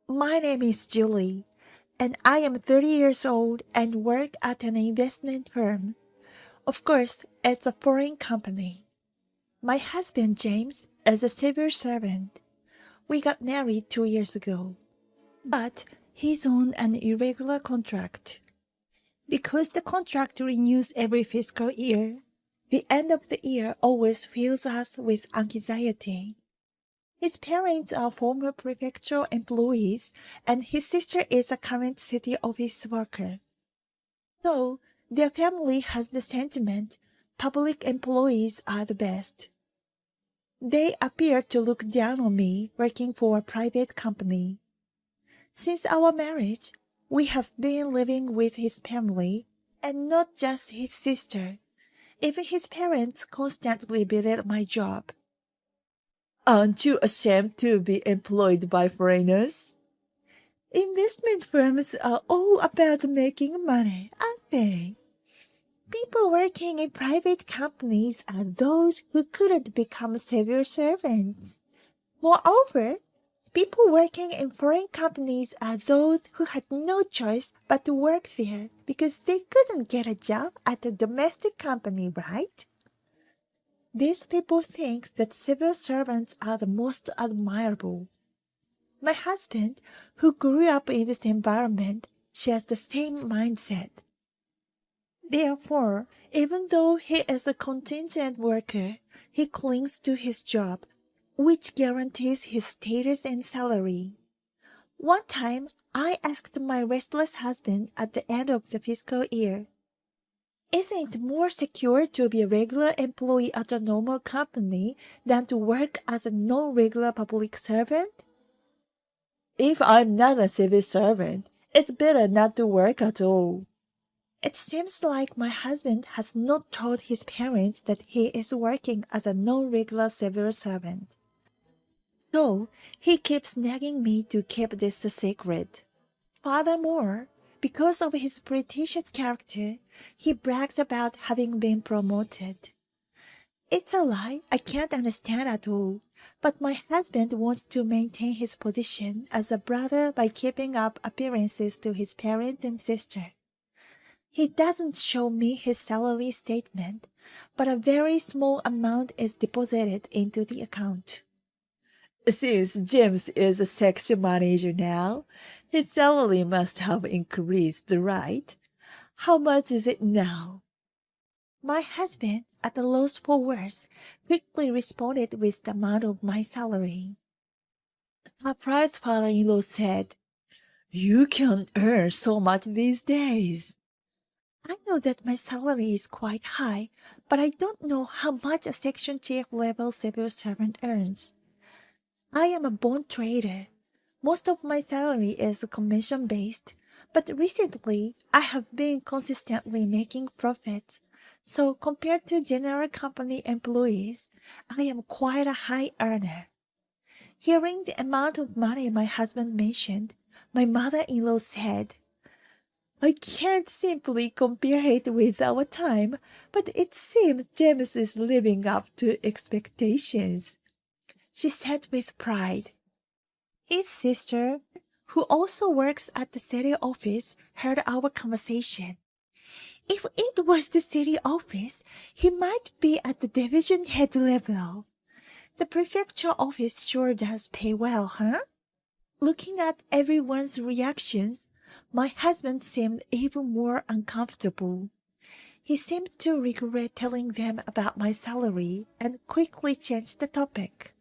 My name is Julie, and I am 30 years old and work at an investment firm. Of course, it's a foreign company. My husband, James, is a civil servant. We got married 2 years ago, but he's on an irregular contract. Because the contract renews every fiscal year, the end of the year always fills us with anxiety. His parents are former prefectural employees, and his sister is a current city office worker. So, their family has the sentiment public employees are the best. They appear to look down on me working for a private company. Since our marriage, we have been living with his family, and not just his sister. Even his parents constantly belittle my job. Aren't you ashamed to be employed by foreigners? Investment firms are all about making money, aren't they? People working in private companies are those who couldn't become civil servants. Moreover, people working in foreign companies are those who had no choice but to work there because they couldn't get a job at a domestic company, right? These people think that civil servants are the most admirable. My husband, who grew up in this environment, shares the same mindset. Therefore, even though he is a contingent worker, he clings to his job, which guarantees his status and salary. One time, I asked my restless husband at the end of the fiscal year, "Isn't it more secure to be a regular employee at a normal company than to work as a non-regular public servant?" "If I'm not a civil servant, it's better not to work at all." It seems like my husband has not told his parents that he is working as a non-regular civil servant. So, he keeps nagging me to keep this a secret. Furthermore, because of his pretentious character, he brags about having been promoted. It's a lie I can't understand at all, but my husband wants to maintain his position as a brother by keeping up appearances to his parents and sister. He doesn't show me his salary statement, but a very small amount is deposited into the account. Since James is a section manager now, his salary must have increased, right? How much is it now? My husband, at a loss for words, quickly responded with the amount of my salary. Surprised father-in-law said, "You can't earn so much these days." I know that my salary is quite high, but I don't know how much a section chief level civil servant earns. I am a bond trader. Most of my salary is commission-based, but recently I have been consistently making profits. So compared to general company employees, I am quite a high earner. Hearing the amount of money my husband mentioned, my mother-in-law said, "I can't simply compare it with our time, but it seems James is living up to expectations," she said with pride. His sister, who also works at the city office, heard our conversation. "If it was the city office, he might be at the division head level. The prefecture office sure does pay well, huh?" Looking at everyone's reactions, my husband seemed even more uncomfortable. He seemed to regret telling them about my salary and quickly changed the topic.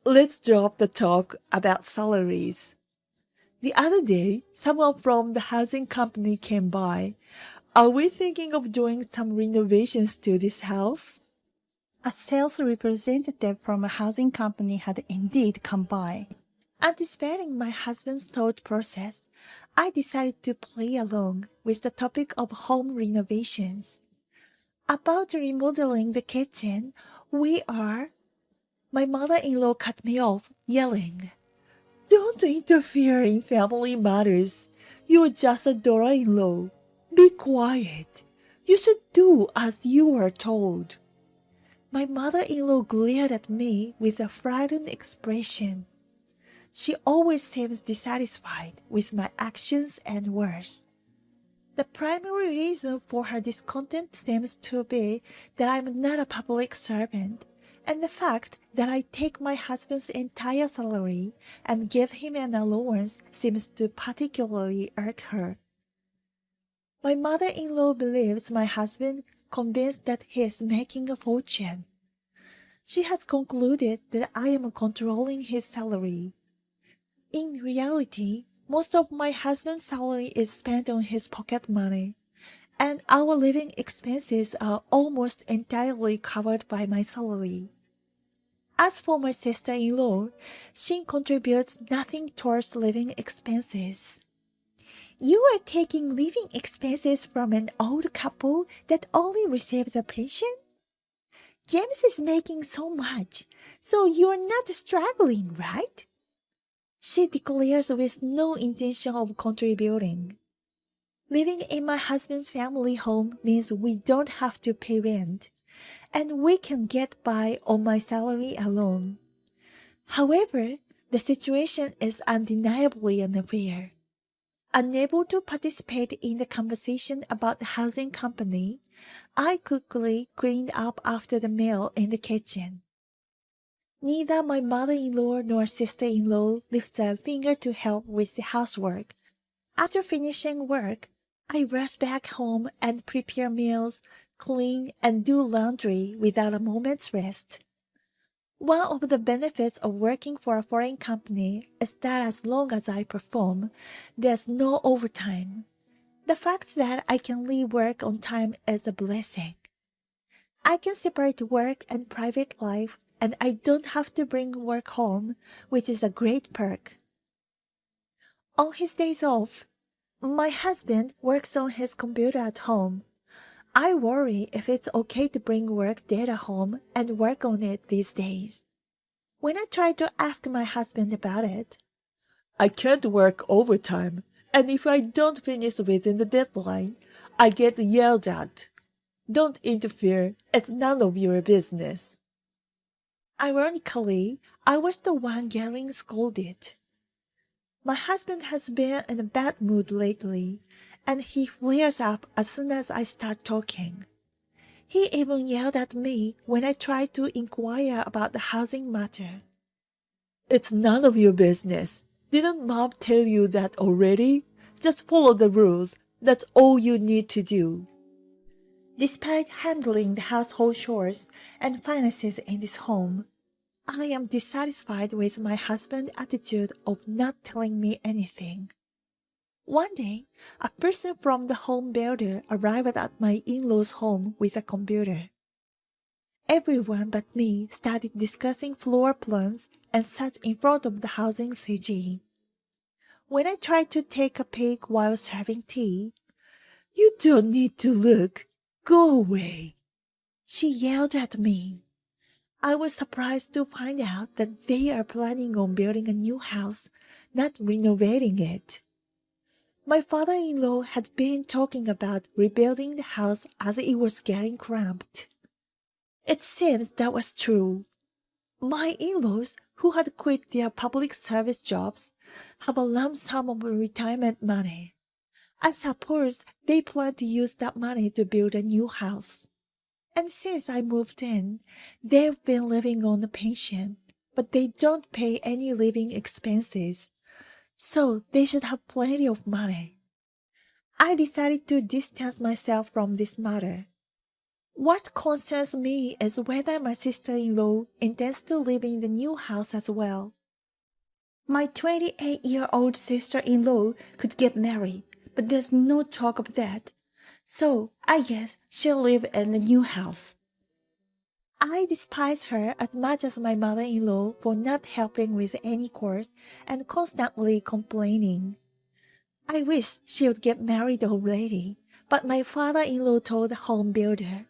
"Let's drop the talk about salaries. The other day, someone from the housing company came by. Are we thinking of doing some renovations to this house?" A sales representative from a housing company had indeed come by. Anticipating my husband's thought process, I decided to play along with the topic of home renovations. "About remodeling the kitchen, we are—" My mother-in-law cut me off, yelling, "Don't interfere in family matters. You're just a daughter-in-law. Be quiet. You should do as you are told." My mother-in-law glared at me with a frightened expression. she always seems dissatisfied with my actions and words. The primary reason for her discontent seems to be that I'm not a public servant, and the fact that I take my husband's entire salary and give him an allowance seems to particularly irk her. My mother-in-law believes my husband convinced that he is making a fortune. She has concluded that I am controlling his salary. In reality, most of my husband's salary is spent on his pocket money, and our living expenses are almost entirely covered by my salary. As for my sister-in-law, she contributes nothing towards living expenses. You are taking living expenses from an old couple that only receives a pension? James is making so much, so you're not struggling, right? She declares with no intention of contributing. Living in my husband's family home means we don't have to pay rent, and we can get by on my salary alone. However, the situation is undeniably unfair. Unable to participate in the conversation about the housing company, I quickly cleaned up after the meal in the kitchen. Neither my mother-in-law nor sister-in-law lifts a finger to help with the housework. After finishing work, I rush back home and prepare meals, clean, and do laundry without a moment's rest. One of the benefits of working for a foreign company is that as long as I perform, there's no overtime. The fact that I can leave work on time is a blessing. I can separate work and private life, and I don't have to bring work home, which is a great perk. On his days off, my husband works on his computer at home. I worry if it's okay to bring work data home and work on it these days. When I try to ask my husband about it, I can't work overtime, and if I don't finish within the deadline, I get yelled at. Don't interfere, it's none of your business. Ironically, I was the one getting scolded. My husband has been in a bad mood lately, and he flares up as soon as I start talking. He even yelled at me when I tried to inquire about the housing matter. It's none of your business. Didn't Mom tell you that already? Just follow the rules. That's all you need to do. Despite handling the household chores and finances in this home, I am dissatisfied with my husband's attitude of not telling me anything. One day, a person from the home builder arrived at my in-laws' home with a computer. Everyone but me started discussing floor plans and sat in front of the housing CG. When I tried to take a peek while serving tea, "You don't need to look. Go away," she yelled at me. I was surprised to find out that they are planning on building a new house, not renovating it. My father-in-law had been talking about rebuilding the house as it was getting cramped. It seems that was true. My in-laws, who had quit their public service jobs, have a lump sum of retirement money. I suppose they plan to use that money to build a new house. And since I moved in, they've been living on a pension, but they don't pay any living expenses, so they should have plenty of money. I decided to distance myself from this matter. What concerns me is whether my sister-in-law intends to live in the new house as well. My 28-year-old sister-in-law could get married, but there's no talk of that. So I guess she'll live in the new house. I despise her as much as my mother-in-law for not helping with any chores and constantly complaining. I wish she would get married already, but my father-in-law told the home builder,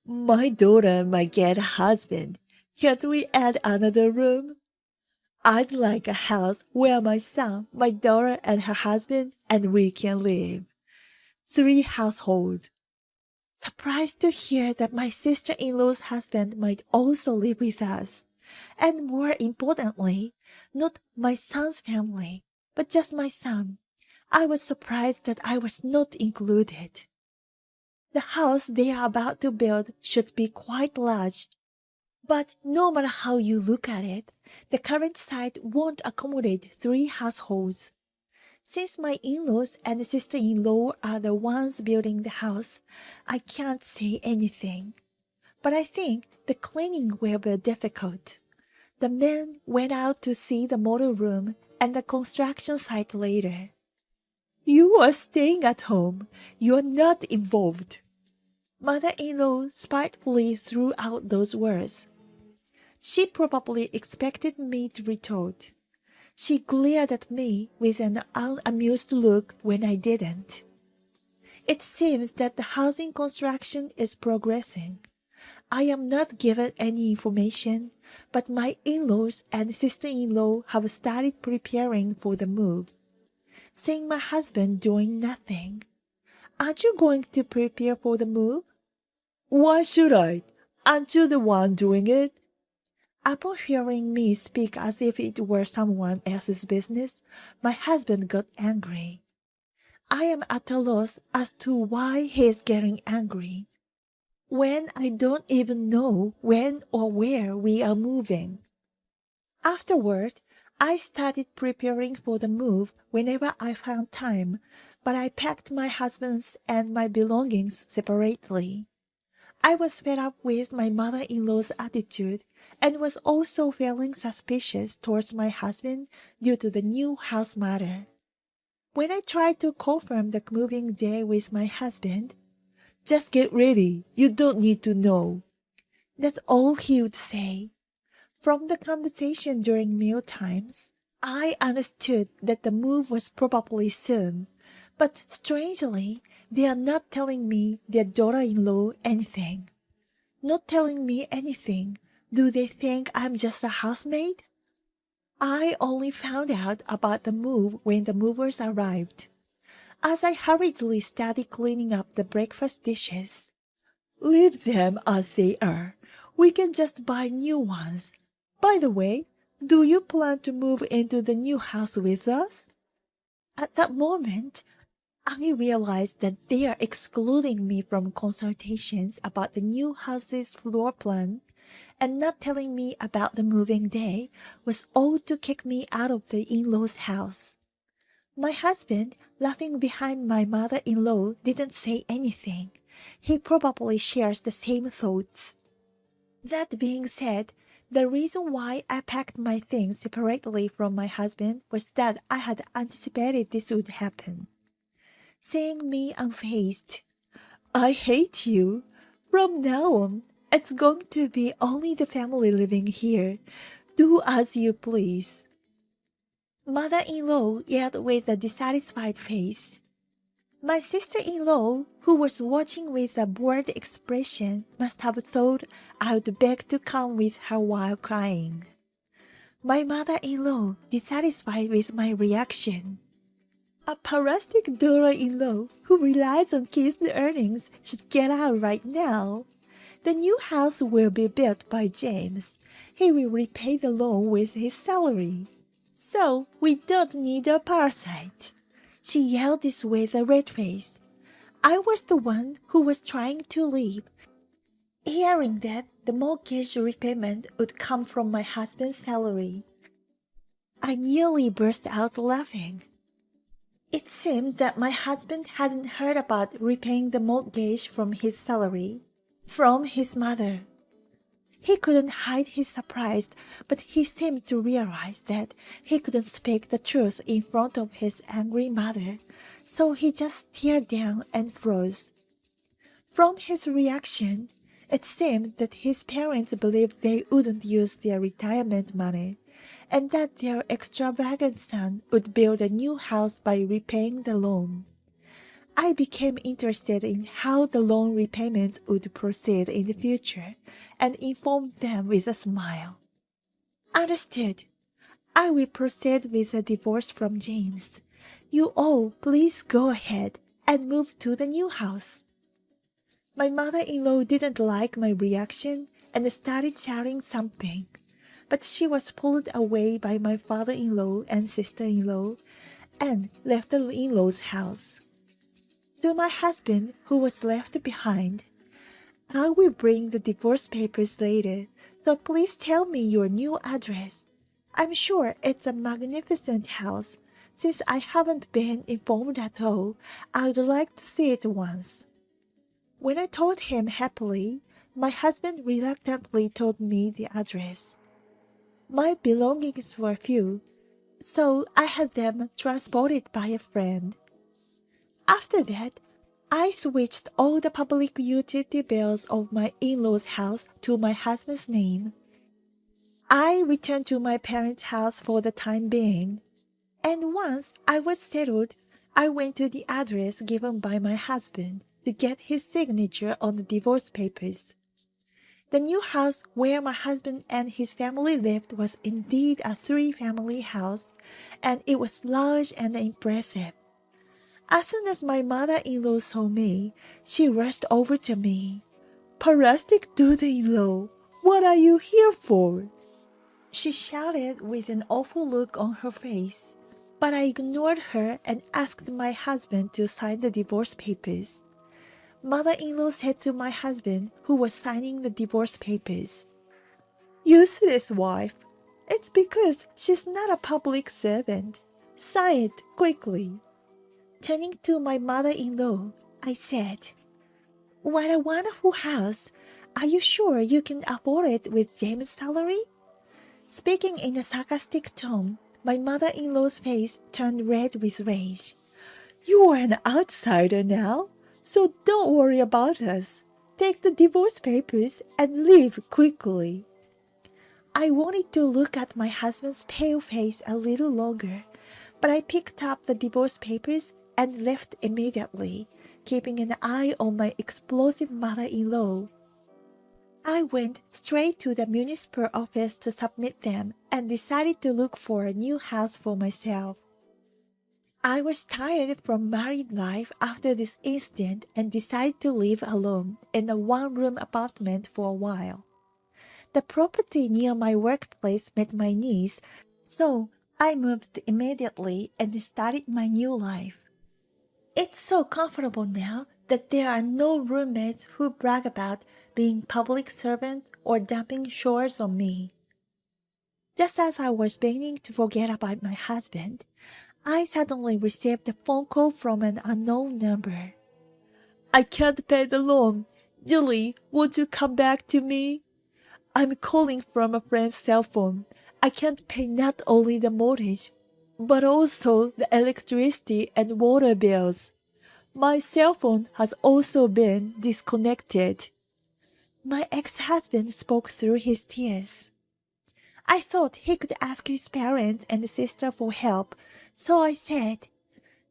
"My daughter might get a husband. Can't we add another room? I'd like a house where my son, my daughter, and her husband, and we can live. 3 households." Surprised to hear that my sister-in-law's husband might also live with us. And more importantly, Not my son's family, but just my son. I was surprised that I was not included. The house they are about to build should be quite large. But no matter how you look at it, the current site won't accommodate 3 households. Since my in-laws and sister-in-law are the ones building the house, I can't say anything. But I think the cleaning will be difficult. The men went out to see the model room and the construction site later. You are staying at home. You are not involved. Mother-in-law spitefully threw out those words. She probably expected me to retort. She glared at me with an unamused look when I didn't. It seems that the housing construction is progressing. I am not given any information, but my in-laws and sister-in-law have started preparing for the move. Seeing my husband doing nothing. Aren't you going to prepare for the move? Why should I? Aren't you the one doing it? Upon hearing me speak as if it were someone else's business, my husband got angry. I am at a loss as to why he is getting angry, when I don't even know when or where we are moving. Afterward, I started preparing for the move whenever I found time, but I packed my husband's and my belongings separately. I was fed up with my mother-in-law's attitude and was also feeling suspicious towards my husband due to the new house matter. When I tried to confirm the moving day with my husband, "Just get ready, you don't need to know," that's all he would say. From the conversation during meal times, I understood that the move was probably soon, but strangely, they are not telling me, their daughter-in-law, anything. Not telling me anything. Do they think I'm just a housemaid? I only found out about the move when the movers arrived. As I hurriedly started cleaning up the breakfast dishes. Leave them as they are. We can just buy new ones. By the way, do you plan to move into the new house with us? At that moment, I realized that they are excluding me from consultations about the new house's floor plan, and not telling me about the moving day was all to kick me out of the in-laws' house. My husband, laughing behind my mother-in-law, didn't say anything. He probably shares the same thoughts. That being said, the reason why I packed my things separately from my husband was that I had anticipated this would happen. Seeing me unfazed, "I hate you. From now on, it's going to be only the family living here. Do as you please." Mother-in-law yelled with a dissatisfied face. My sister-in-law, who was watching with a bored expression, must have thought I would beg to come with her while crying. My mother-in-law, dissatisfied with my reaction. A parasitic daughter-in-law who relies on kids' earnings should get out right now. The new house will be built by James. He will repay the loan with his salary. So we don't need a parasite. She yelled this with a red face. I was the one who was trying to leave. Hearing that the mortgage repayment would come from my husband's salary, I nearly burst out laughing. It seemed that my husband hadn't heard about repaying the mortgage from his salary, from his mother. He couldn't hide his surprise, but he seemed to realize that he couldn't speak the truth in front of his angry mother, so he just stared down and froze. From his reaction, it seemed that his parents believed they wouldn't use their retirement money, and that their extravagant son would build a new house by repaying the loan. I became interested in how the loan repayment would proceed in the future and informed them with a smile. Understood. I will proceed with the divorce from James. You all please go ahead and move to the new house. My mother-in-law didn't like my reaction and started shouting something, but she was pulled away by my father-in-law and sister-in-law and left the in-laws' house. To my husband, who was left behind, I will bring the divorce papers later, so please tell me your new address. I'm sure it's a magnificent house. Since I haven't been informed at all, I'd like to see it once. When I told him happily, my husband reluctantly told me the address. My belongings were few, so I had them transported by a friend. After that, I switched all the public utility bills of my in-laws' house to my husband's name. I returned to my parents' house for the time being, and once I was settled, I went to the address given by my husband to get his signature on the divorce papers. The new house where my husband and his family lived was indeed a three-family house, and it was large and impressive. As soon as my mother-in-law saw me, she rushed over to me. "Parastic daughter-in-law, what are you here for?" she shouted with an awful look on her face. But I ignored her and asked my husband to sign the divorce papers. Mother-in-law said to my husband, who was signing the divorce papers, "Useless wife. It's because she's not a public servant. Sign it quickly." Turning to my mother-in-law, I said, "What a wonderful house. Are you sure you can afford it with James' salary?" Speaking in a sarcastic tone, my mother-in-law's face turned red with rage. "You are an outsider now, so don't worry about us. Take the divorce papers and leave quickly." I wanted to look at my husband's pale face a little longer, but I picked up the divorce papers and left immediately, keeping an eye on my explosive mother-in-law. I went straight to the municipal office to submit them and decided to look for a new house for myself. I was tired from married life after this incident and decided to live alone in a one-room apartment for a while. The property near my workplace met my needs, so I moved immediately and started my new life. It's so comfortable now that there are no roommates who brag about being public servants or dumping chores on me. Just as I was beginning to forget about my husband, I suddenly received a phone call from an unknown number. "I can't pay the loan. Julie, won't you come back to me? I'm calling from a friend's cell phone. I can't pay not only the mortgage, but also the electricity and water bills. My cell phone has also been disconnected." My ex-husband spoke through his tears. I thought he could ask his parents and sister for help, so I said,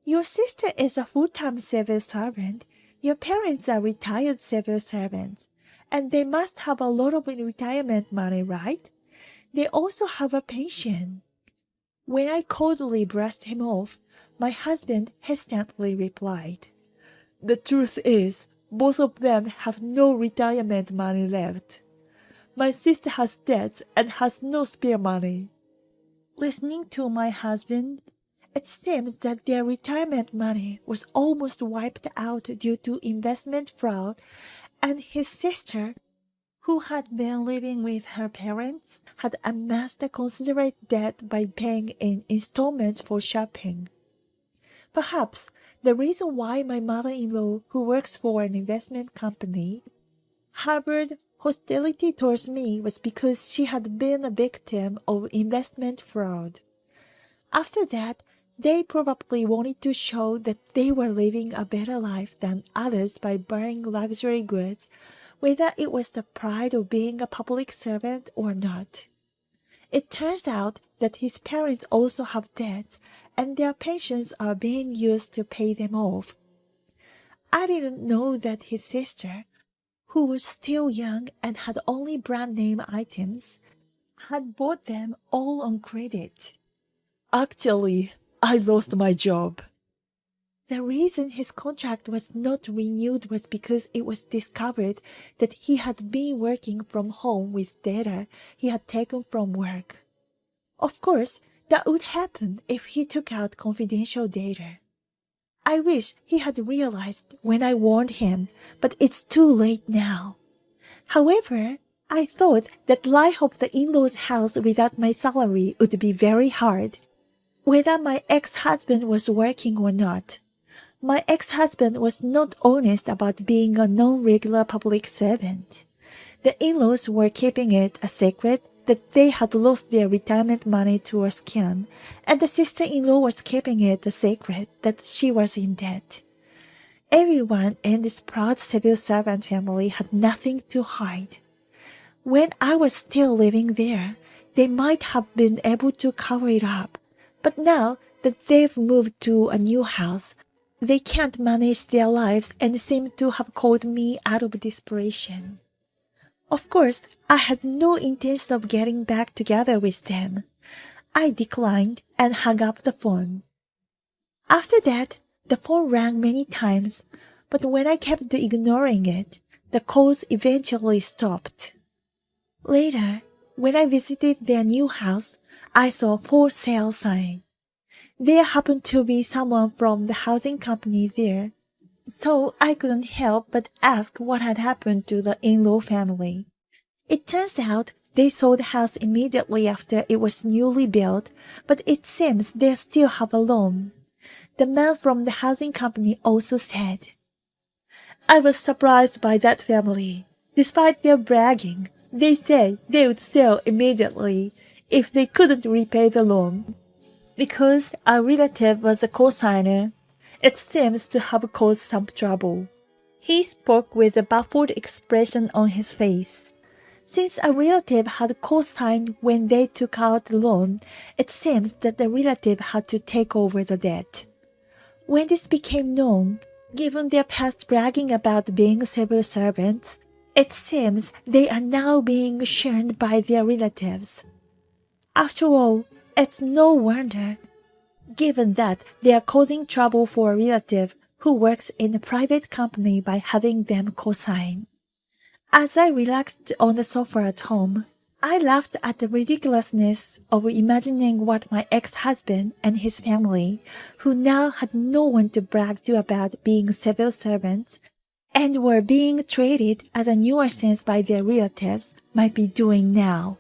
"Your sister is a full-time civil servant. Your parents are retired civil servants, and they must have a lot of retirement money, right? They also have a pension." When I coldly brushed him off, my husband hesitantly replied, "The truth is, both of them have no retirement money left. My sister has debts and has no spare money." Listening to my husband, it seems that their retirement money was almost wiped out due to investment fraud, and his sister, who had been living with her parents, had amassed a considerable debt by paying in installments for shopping. Perhaps the reason why my mother-in-law, who works for an investment company, harbored hostility towards me was because she had been a victim of investment fraud. After that, they probably wanted to show that they were living a better life than others by buying luxury goods, whether it was the pride of being a public servant or not. It turns out that his parents also have debts, and their pensions are being used to pay them off. I didn't know that his sister, who was still young and had only brand-name items, had bought them all on credit. "Actually, I lost my job." The reason his contract was not renewed was because it was discovered that he had been working from home with data he had taken from work. Of course, that would happen if he took out confidential data. I wish he had realized when I warned him, but it's too late now. However, I thought that life of the in-laws' house without my salary would be very hard, whether my ex-husband was working or not. My ex-husband was not honest about being a non-regular public servant. The in-laws were keeping it a secret that they had lost their retirement money to a scam, and the sister-in-law was keeping it a secret that she was in debt. Everyone in this proud civil servant family had nothing to hide. When I was still living there, they might have been able to cover it up, but now that they've moved to a new house, they can't manage their lives and seem to have called me out of desperation. Of course, I had no intention of getting back together with them. I declined and hung up the phone. After that, the phone rang many times, but when I kept ignoring it, the calls eventually stopped. Later, when I visited their new house, I saw a for sale sign. There happened to be someone from the housing company there, so I couldn't help but ask what had happened to the in-law family. It turns out they sold the house immediately after it was newly built, but it seems they still have a loan. The man from the housing company also said, "I was surprised by that family. Despite their bragging, they said they would sell immediately if they couldn't repay the loan. Because a relative was a co-signer, it seems to have caused some trouble." He spoke with a baffled expression on his face. Since a relative had co-signed when they took out the loan, it seems that the relative had to take over the debt. When this became known, given their past bragging about being civil servants, it seems they are now being shunned by their relatives. After all, it's no wonder, given that they are causing trouble for a relative who works in a private company by having them co-sign. As I relaxed on the sofa at home, I laughed at the ridiculousness of imagining what my ex-husband and his family, who now had no one to brag to about being civil servants, and were being treated as a nuisance by their relatives, might be doing now.